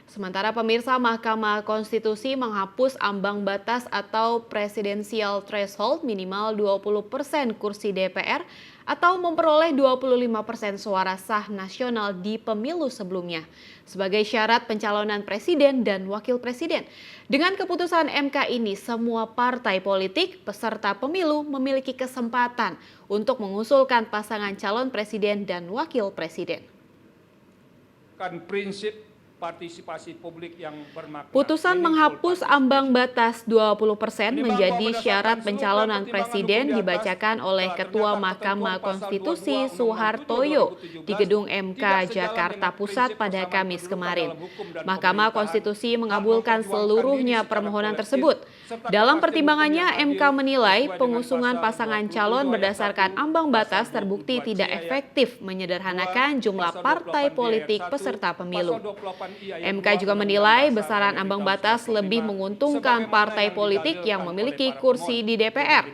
Sementara pemirsa, Mahkamah Konstitusi menghapus ambang batas atau presidensial threshold minimal 20% kursi DPR atau memperoleh 25% suara sah nasional di pemilu sebelumnya sebagai syarat pencalonan presiden dan wakil presiden. Dengan keputusan MK ini, semua partai politik peserta pemilu memiliki kesempatan untuk mengusulkan pasangan calon presiden dan wakil presiden. Prinsip partisipasi publik yang bermakna. Putusan menghapus ambang batas 20% menjadi syarat pencalonan presiden dibacakan oleh Ketua Mahkamah Konstitusi Soehartoyo di Gedung MK Jakarta Pusat pada Kamis kemarin. Mahkamah Konstitusi mengabulkan seluruhnya permohonan tersebut. Dalam pertimbangannya, MK menilai pengusungan pasangan calon berdasarkan ambang batas terbukti tidak efektif menyederhanakan jumlah partai politik peserta pemilu. MK juga menilai besaran ambang batas lebih menguntungkan partai politik yang memiliki kursi di DPR.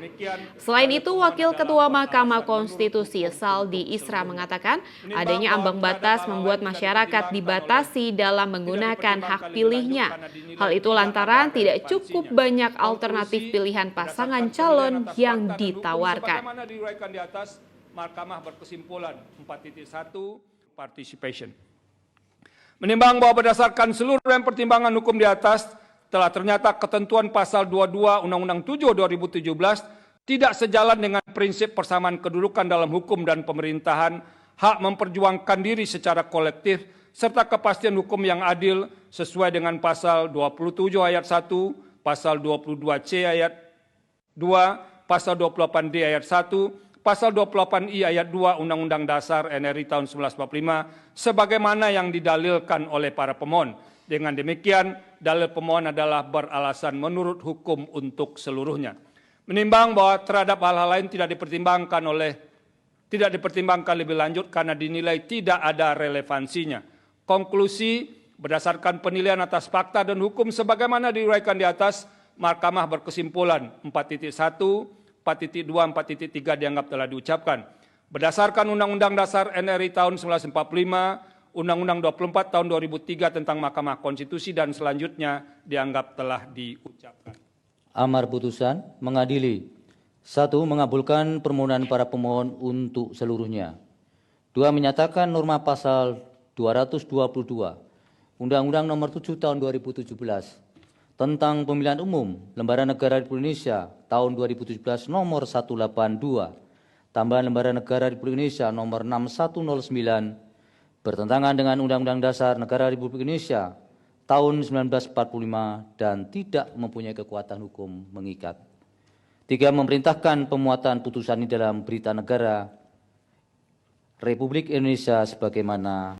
Selain itu, Wakil Ketua Mahkamah Konstitusi Saldi Isra mengatakan adanya ambang batas membuat masyarakat dibatasi dalam menggunakan hak pilihnya. Hal itu lantaran tidak cukup banyak alternatif pilihan pasangan calon yang ditawarkan. Mahkamah berkesimpulan 4.1 participation. Menimbang bahwa berdasarkan seluruh pertimbangan hukum di atas, telah ternyata ketentuan pasal 22 Undang-Undang 7 2017 tidak sejalan dengan prinsip persamaan kedudukan dalam hukum dan pemerintahan, hak memperjuangkan diri secara kolektif, serta kepastian hukum yang adil sesuai dengan pasal 27 ayat 1, pasal 22C ayat 2, pasal 28D ayat 1, Pasal 28I ayat 2 Undang-Undang Dasar NRI tahun 1945 sebagaimana yang didalilkan oleh para pemohon. Dengan demikian, dalil pemohon adalah beralasan menurut hukum untuk seluruhnya. Menimbang bahwa terhadap hal-hal lain tidak dipertimbangkan lebih lanjut karena dinilai tidak ada relevansinya. Konklusi, berdasarkan penilaian atas fakta dan hukum sebagaimana diuraikan di atas, Mahkamah berkesimpulan 4.1 4.2, 4.3 dianggap telah diucapkan. Berdasarkan Undang-Undang Dasar NRI tahun 1945, Undang-Undang 24 tahun 2003 tentang Mahkamah Konstitusi dan selanjutnya dianggap telah diucapkan. Amar putusan mengadili. 1. Mengabulkan permohonan para pemohon untuk seluruhnya. 2. Menyatakan norma pasal 222 Undang-Undang Nomor 7 Tahun 2017 tentang Pemilihan Umum Lembaran Negara Republik Indonesia tahun 2017 nomor 182, tambahan Lembaran Negara Republik Indonesia nomor 6109, bertentangan dengan Undang-Undang Dasar Negara Republik Indonesia tahun 1945 dan tidak mempunyai kekuatan hukum mengikat. 3. Memerintahkan pemuatan putusan ini dalam Berita Negara Republik Indonesia sebagaimana